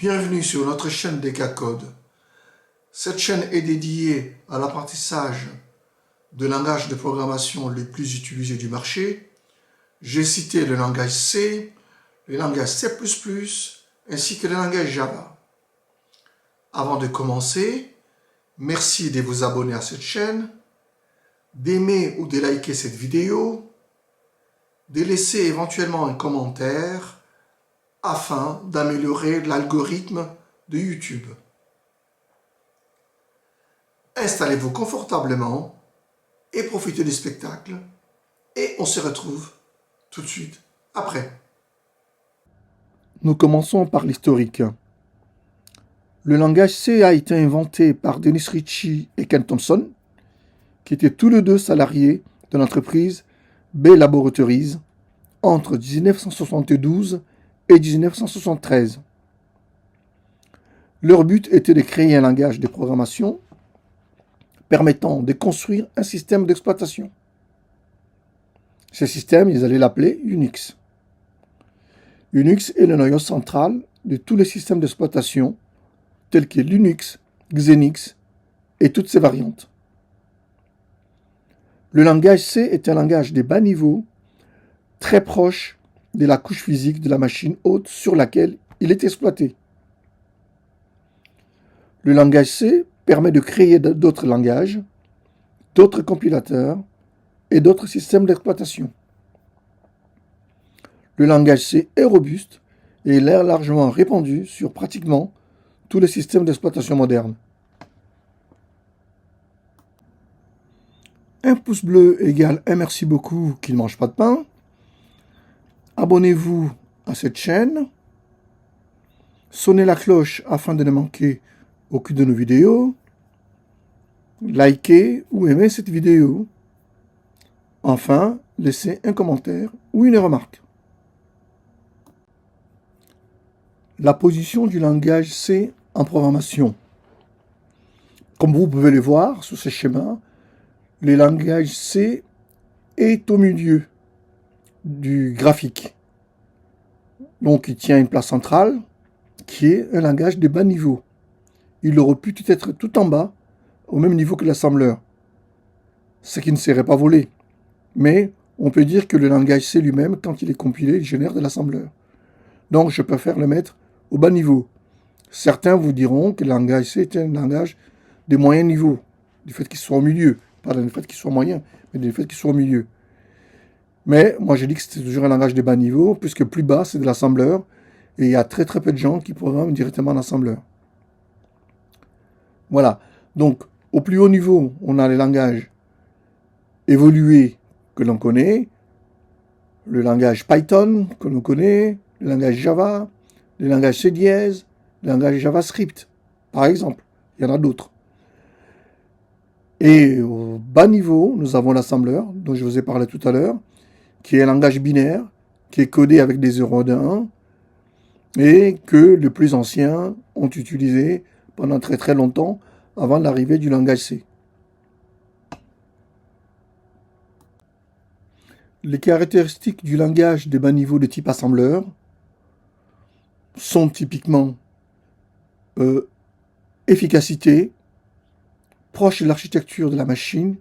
Bienvenue sur notre chaîne DK-Code. Cette chaîne est dédiée à l'apprentissage de langages de programmation les plus utilisés du marché. J'ai cité le langage C, le langage C++, ainsi que le langage Java. Avant de commencer, merci de vous abonner à cette chaîne, d'aimer ou de liker cette vidéo, de laisser éventuellement un commentaire afin d'améliorer l'algorithme de YouTube. Installez-vous confortablement et profitez du spectacle. Et on se retrouve tout de suite après. Nous commençons par l'historique. Le langage C a été inventé par Dennis Ritchie et Ken Thompson, qui étaient tous les deux salariés de l'entreprise Bell Laboratories entre 1972 et 1973. Leur but était de créer un langage de programmation permettant de construire un système d'exploitation. Ce système, ils allaient l'appeler Unix. Unix est le noyau central de tous les systèmes d'exploitation tels que Linux, Xenix et toutes ses variantes. Le langage C est un langage de bas niveau, très proche de la couche physique de la machine haute sur laquelle il est exploité. Le langage C permet de créer d'autres langages, d'autres compilateurs et d'autres systèmes d'exploitation. Le langage C est robuste et il est largement répandu sur pratiquement tous les systèmes d'exploitation modernes. Un pouce bleu égale un merci beaucoup qui ne mange pas de pain. Abonnez-vous à cette chaîne. Sonnez la cloche afin de ne manquer aucune de nos vidéos. Likez ou aimez cette vidéo. Enfin, laissez un commentaire ou une remarque. La position du langage C en programmation. Comme vous pouvez le voir sur ce schéma, le langage C est au milieu du graphique. Donc il tient une place centrale qui est un langage de bas niveau. Il aurait pu être tout en bas, au même niveau que l'assembleur, ce qui ne serait pas volé. Mais on peut dire que le langage C lui-même, quand il est compilé, il génère de l'assembleur. Donc je préfère le mettre au bas niveau. Certains vous diront que le langage C est un langage de moyen niveau, du fait qu'il soit au milieu, pas du fait qu'il soit moyen, mais du fait qu'il soit au milieu. Mais moi je dis que c'est toujours un langage de bas niveau, puisque plus bas c'est de l'assembleur, et il y a très peu de gens qui programment directement l'assembleur. Voilà, donc au plus haut niveau, on a les langages évolués que l'on connaît, le langage Python que l'on connaît, le langage Java, le langage C dièse, le langage JavaScript, par exemple. Il y en a d'autres. Et au bas niveau, nous avons l'assembleur, dont je vous ai parlé tout à l'heure, qui est un langage binaire, qui est codé avec des 0 et des 1, et que les plus anciens ont utilisé pendant très longtemps avant l'arrivée du langage C. Les caractéristiques du langage de bas niveau de type assembleur sont typiquement efficacité, proche de l'architecture de la machine,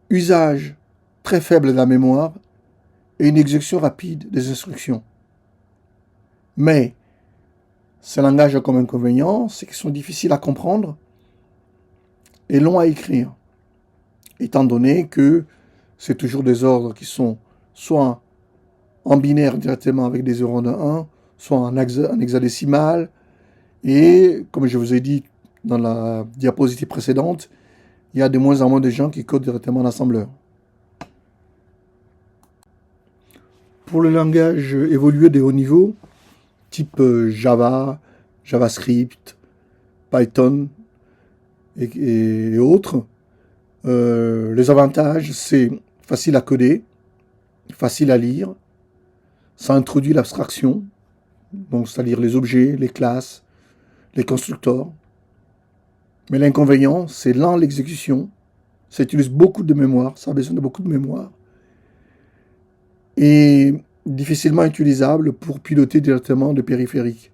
usage très faible de la mémoire et une exécution rapide des instructions. Mais ces langages ont comme inconvénient, c'est qu'ils sont difficiles à comprendre et longs à écrire, étant donné que c'est toujours des ordres qui sont soit en binaire directement avec des 0 et des 1, soit en hexadécimal, et comme je vous ai dit dans la diapositive précédente, il y a de moins en moins de gens qui codent directement en assembleur. Pour le langage évolué de haut niveau, type Java, JavaScript, Python et autres, les avantages, c'est facile à coder, facile à lire, ça introduit l'abstraction, donc c'est-à-dire les objets, les classes, les constructeurs. Mais l'inconvénient, c'est lent l'exécution, ça utilise beaucoup de mémoire, ça a besoin de beaucoup de mémoire, et difficilement utilisable pour piloter directement des périphériques.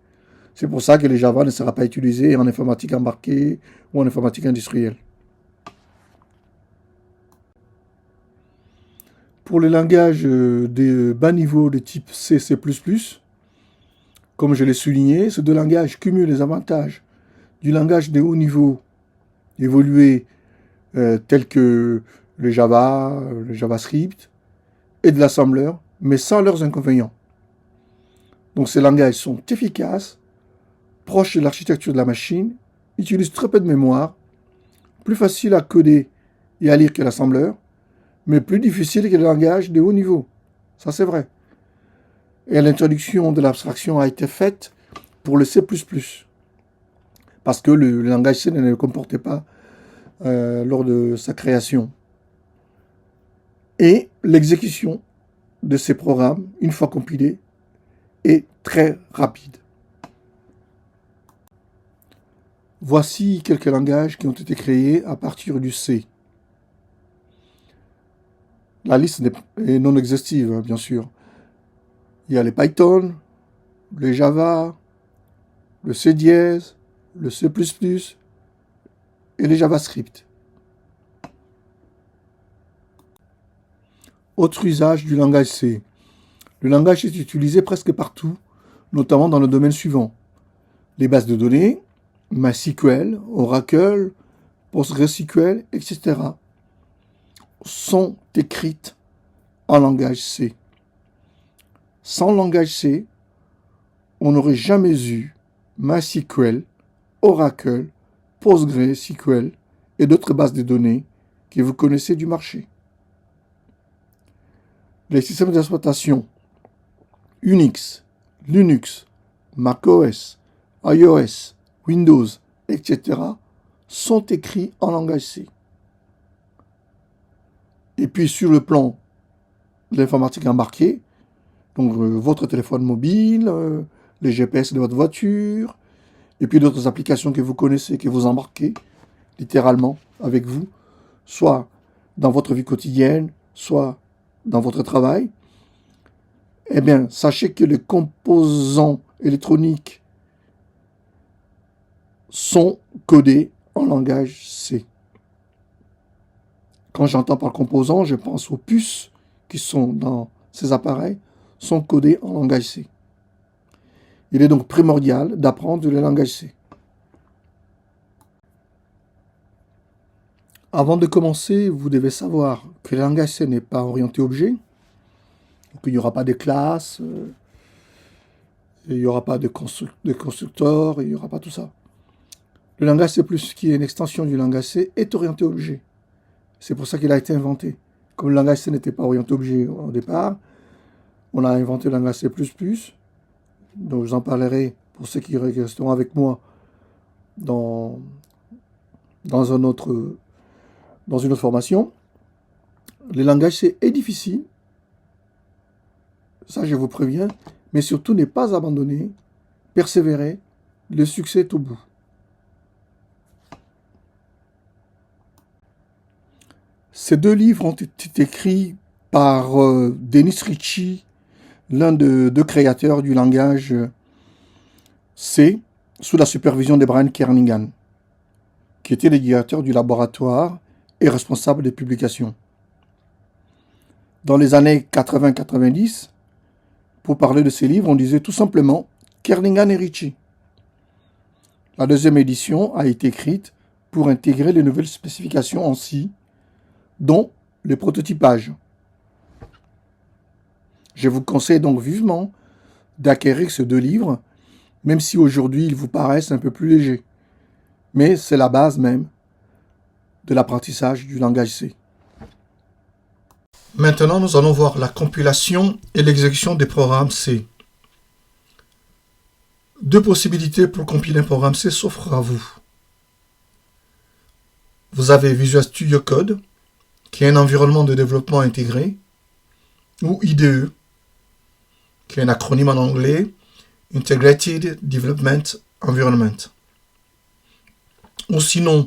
C'est pour ça que le Java ne sera pas utilisé en informatique embarquée ou en informatique industrielle. Pour les langages de bas niveau de type C, C++, comme je l'ai souligné, ces deux langages cumulent les avantages du langage de haut niveau évolué tel que le Java, le JavaScript et de l'assembleur, mais sans leurs inconvénients. Donc ces langages sont efficaces, proches de l'architecture de la machine, utilisent très peu de mémoire, plus faciles à coder et à lire que l'assembleur, mais plus difficiles que les langages de haut niveau. Ça c'est vrai. Et l'introduction de l'abstraction a été faite pour le C++, parce que le langage C ne le comportait pas lors de sa création. Et l'exécution de ces programmes, une fois compilés, est très rapide. Voici quelques langages qui ont été créés à partir du C. La liste est non exhaustive, bien sûr. Il y a les Python, le Java, le C dièse, le C++ et les JavaScript. Autre usage du langage C. Le langage est utilisé presque partout, notamment dans le domaine suivant. Les bases de données, MySQL, Oracle, PostgreSQL, etc. sont écrites en langage C. Sans langage C, on n'aurait jamais eu MySQL, Oracle, PostgreSQL et d'autres bases de données que vous connaissez du marché. Les systèmes d'exploitation Unix, Linux, macOS, iOS, Windows, etc. sont écrits en langage C. Et puis sur le plan de l'informatique embarquée, donc votre téléphone mobile, les GPS de votre voiture, et puis d'autres applications que vous connaissez, que vous embarquez littéralement avec vous, soit dans votre vie quotidienne, soit dans votre travail, eh bien, sachez que les composants électroniques sont codés en langage C. Quand j'entends par composants, je pense aux puces qui sont dans ces appareils, sont codés en langage C. Il est donc primordial d'apprendre le langage C. Avant de commencer, vous devez savoir que le langage C n'est pas orienté objet, qu'il n'y aura pas de classes, il n'y aura pas de constructeurs, il n'y aura pas tout ça. Le langage C++, qui est une extension du langage C, est orienté objet. C'est pour ça qu'il a été inventé. Comme le langage C n'était pas orienté objet au départ, on a inventé le langage C++, donc je vous en parlerai pour ceux qui resteront avec moi dans une autre formation. Le langage C est difficile, ça je vous préviens, mais surtout ne pas abandonner, persévérer, le succès est au bout. Ces deux livres ont été écrits par Dennis Ritchie, l'un des deux créateurs du langage C, sous la supervision de Brian Kernighan, qui était le directeur du laboratoire et responsable des publications. Dans les années 80-90, pour parler de ces livres, on disait tout simplement Kernighan et Ritchie. La deuxième édition a été écrite pour intégrer les nouvelles spécifications en C, dont le prototypage. Je vous conseille donc vivement d'acquérir ces deux livres, même si aujourd'hui ils vous paraissent un peu plus légers. Mais c'est la base même de l'apprentissage du langage C. Maintenant, nous allons voir la compilation et l'exécution des programmes C. Deux possibilités pour compiler un programme C s'offrent à vous. Vous avez Visual Studio Code, qui est un environnement de développement intégré, ou IDE, qui est un acronyme en anglais, Integrated Development Environment. Ou sinon,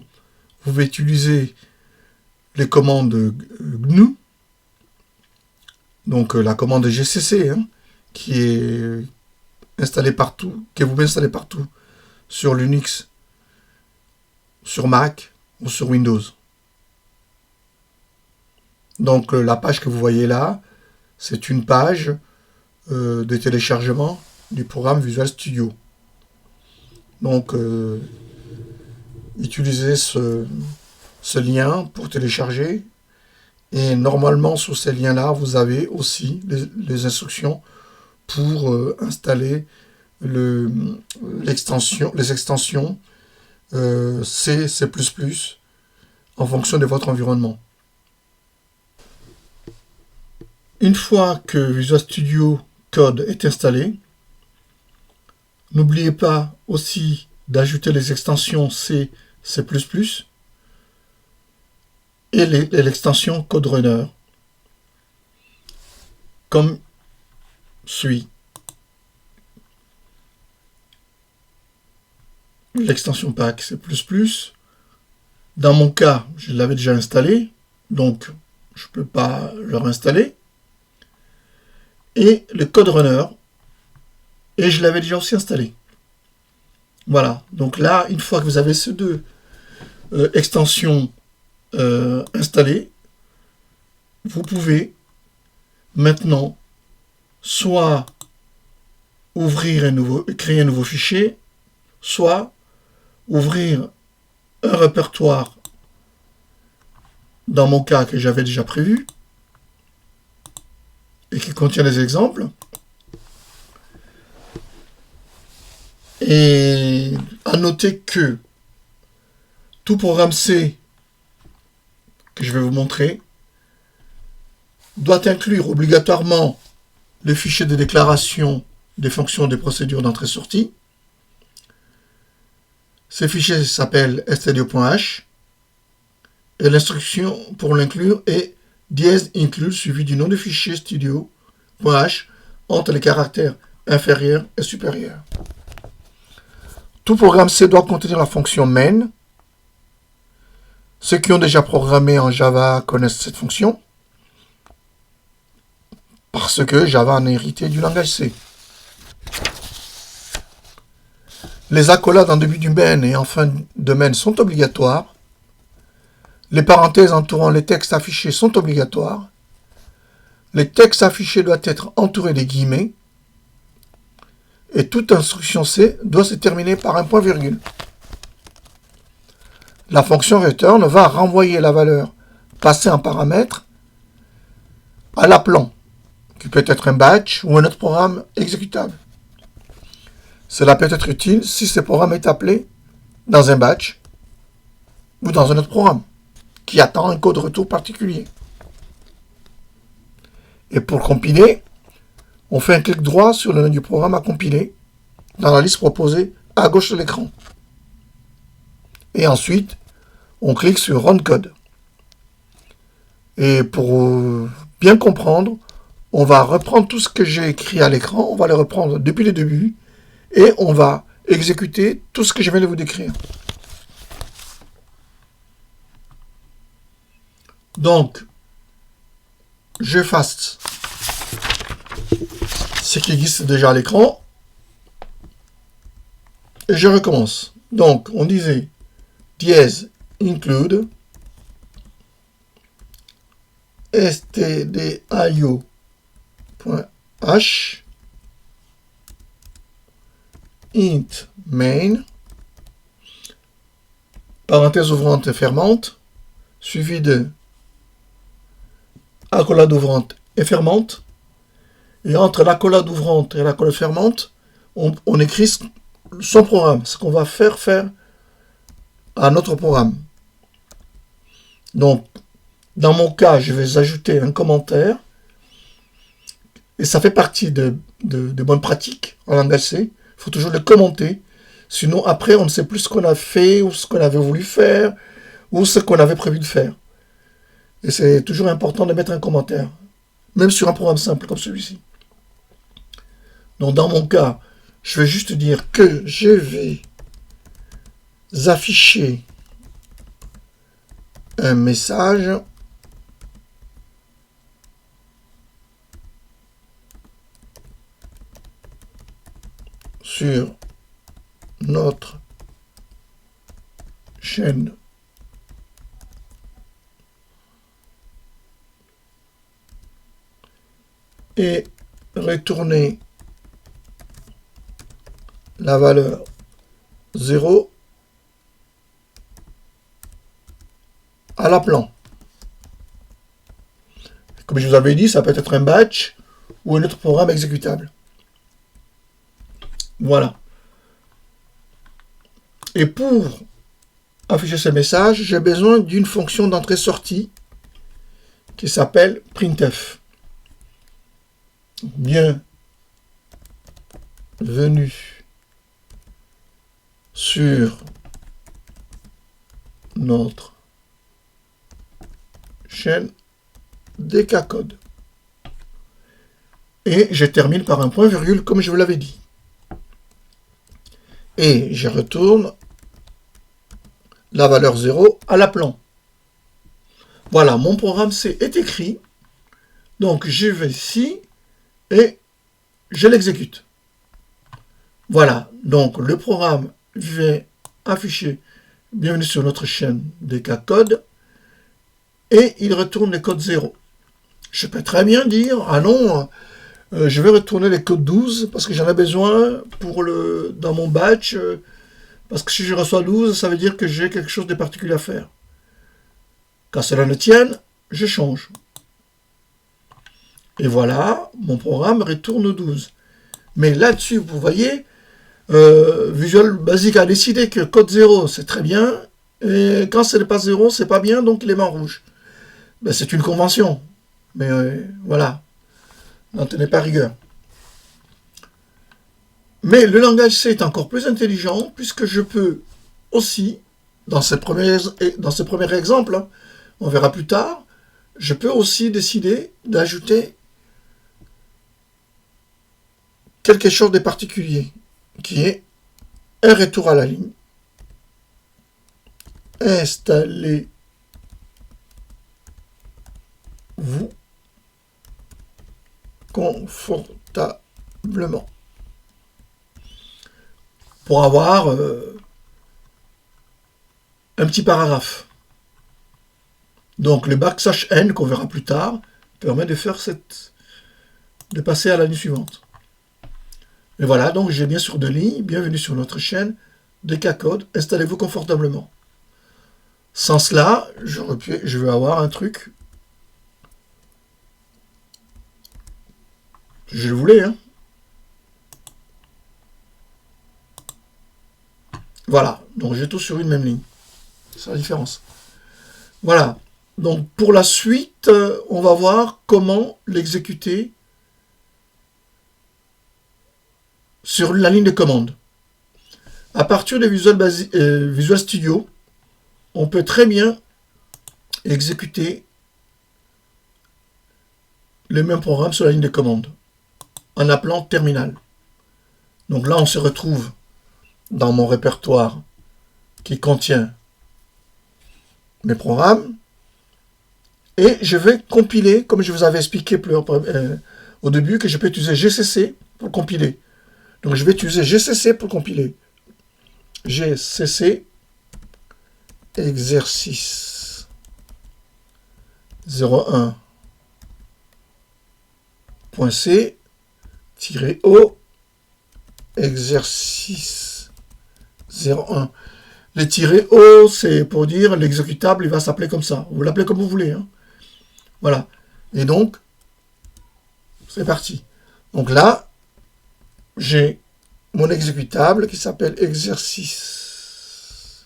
vous pouvez utiliser les commandes GNU, donc la commande GCC, qui est installé partout, que vous pouvez installer partout sur Linux, sur Mac ou sur Windows. Donc la page que vous voyez là, c'est une page de téléchargement du programme Visual Studio. Donc utilisez ce lien pour télécharger. Et normalement, sur ces liens-là, vous avez aussi les instructions pour installer les extensions C, C++ en fonction de votre environnement. Une fois que Visual Studio Code est installé, n'oubliez pas aussi d'ajouter les extensions C, C++ et l'extension CodeRunner comme suit. L'extension pack C++. Dans mon cas, je l'avais déjà installé, donc je ne peux pas le réinstaller. Et le CodeRunner, et je l'avais déjà aussi installé. Voilà, donc là, une fois que vous avez ces deux extensions installées, vous pouvez maintenant soit créer un nouveau fichier, soit ouvrir un répertoire, dans mon cas que j'avais déjà prévu, et qui contient des exemples. Et à noter que tout programme C que je vais vous montrer doit inclure obligatoirement le fichier de déclaration des fonctions des procédures d'entrée-sortie. Ce fichier s'appelle stdio.h et l'instruction pour l'inclure est --include suivi du nom du fichier studio.h entre les caractères inférieurs et supérieurs. Tout programme C doit contenir la fonction main. Ceux qui ont déjà programmé en Java connaissent cette fonction parce que Java en a hérité du langage C. Les accolades en début du main et en fin de main sont obligatoires. Les parenthèses entourant les textes affichés sont obligatoires. Les textes affichés doivent être entourés des guillemets. Et toute instruction C doit se terminer par un point-virgule. La fonction return va renvoyer la valeur passée en paramètre à l'appelant, qui peut être un batch ou un autre programme exécutable. Cela peut être utile si ce programme est appelé dans un batch ou dans un autre programme qui attend un code retour particulier. Et pour compiler, on fait un clic droit sur le nom du programme à compiler dans la liste proposée à gauche de l'écran. Et ensuite, on clique sur Run Code. Et pour bien comprendre, on va reprendre tout ce que j'ai écrit à l'écran, on va le reprendre depuis le début, et on va exécuter tout ce que je viens de vous décrire. Donc, j'efface ce qui existe déjà à l'écran, et je recommence. Donc, on disait --include stdio.h int main parenthèse ouvrante et fermante suivi de accolade ouvrante et fermante, et entre l'accolade ouvrante et l'accolade fermante on écrit son programme, ce qu'on va faire à notre programme. Donc dans mon cas, je vais ajouter un commentaire, et ça fait partie de bonnes pratiques en langage C. Il faut toujours le commenter, sinon après on ne sait plus ce qu'on a fait, ou ce qu'on avait voulu faire, ou ce qu'on avait prévu de faire. Et c'est toujours important de mettre un commentaire, même sur un programme simple comme celui-ci. Donc dans mon cas, je vais juste dire que je vais afficher un message sur notre chaîne et retourner la valeur 0 à l'appelant. Comme je vous avais dit, ça peut être un batch ou un autre programme exécutable. Voilà. Et pour afficher ce message, j'ai besoin d'une fonction d'entrée-sortie qui s'appelle printf. Bienvenue sur notre chaîne DKCode. Et je termine par un point virgule comme je vous l'avais dit. Et je retourne la valeur 0 à l'appelant. Voilà, mon programme C est écrit. Donc je vais ici et je l'exécute. Voilà, donc le programme va afficher bienvenue sur notre chaîne DKCode et il retourne les codes 0. Je peux très bien dire, ah non, je vais retourner les codes 12 parce que j'en ai besoin dans mon batch, parce que si je reçois 12, ça veut dire que j'ai quelque chose de particulier à faire. Quand cela ne tienne, je change. Et voilà, mon programme retourne 12. Mais là-dessus, vous voyez, Visual Basic a décidé que code 0, c'est très bien, et quand ce n'est pas 0, c'est pas bien, donc il est en rouge. Ben, c'est une convention. Mais voilà, n'en tenez pas rigueur. Mais le langage C est encore plus intelligent, puisque je peux aussi, dans ce premier exemple, hein, on verra plus tard, je peux aussi décider d'ajouter quelque chose de particulier, qui est un retour à la ligne. Installez-vous confortablement. Pour avoir un petit paragraphe. Donc le \n qu'on verra plus tard permet de faire de passer à la ligne suivante. Et voilà, donc j'ai bien sûr deux lignes. Bienvenue sur notre chaîne DKCode. Installez-vous confortablement. Sans cela, je vais avoir un truc. Je le voulais, hein. Voilà, donc j'ai tout sur une même ligne. C'est la différence. Voilà, donc pour la suite, on va voir comment l'exécuter sur la ligne de commande. À partir de Visual Studio, on peut très bien exécuter le même programme sur la ligne de commande en appelant terminal. Donc là, on se retrouve dans mon répertoire qui contient mes programmes et je vais compiler, comme je vous avais expliqué au début, que je peux utiliser GCC pour compiler. Donc je vais utiliser GCC pour compiler. GCC exercice 01.c-o exercice 01. Les tirés O, c'est pour dire l'exécutable, il va s'appeler comme ça. Vous l'appelez comme vous voulez. Hein. Voilà. Et donc, c'est parti. Donc là, j'ai mon exécutable qui s'appelle exercice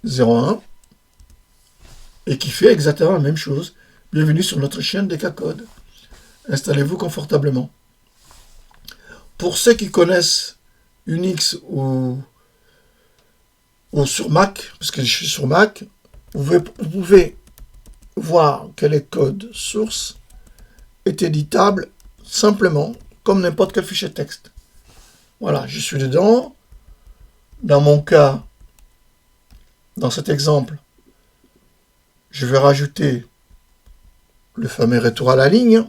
01 et qui fait exactement la même chose. Bienvenue sur notre chaîne DKCode. Installez-vous confortablement. Pour ceux qui connaissent Unix ou sur Mac, parce que je suis sur Mac, vous pouvez voir que les codes sources est éditable simplement comme n'importe quel fichier texte. Voilà, je suis dedans. Dans mon cas, dans cet exemple, je vais rajouter le fameux retour à la ligne.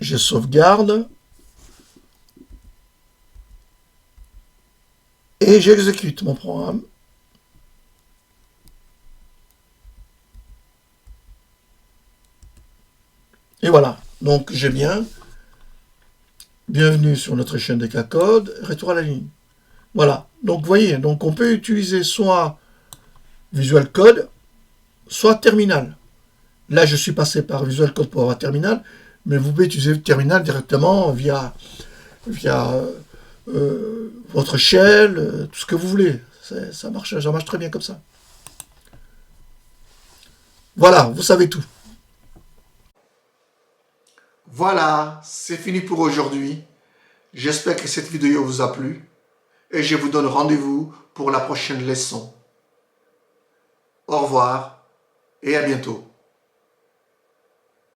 Je sauvegarde. Et j'exécute mon programme. Et voilà. Donc j'ai bien. Bienvenue sur notre chaîne DK-Code. Retour à la ligne. Voilà. Donc vous voyez, donc on peut utiliser soit Visual Code, soit Terminal. Là, je suis passé par Visual Code pour avoir Terminal, mais vous pouvez utiliser Terminal directement via votre shell, tout ce que vous voulez. Ça marche très bien comme ça. Voilà, vous savez tout. Voilà, c'est fini pour aujourd'hui. J'espère que cette vidéo vous a plu et je vous donne rendez-vous pour la prochaine leçon. Au revoir et à bientôt.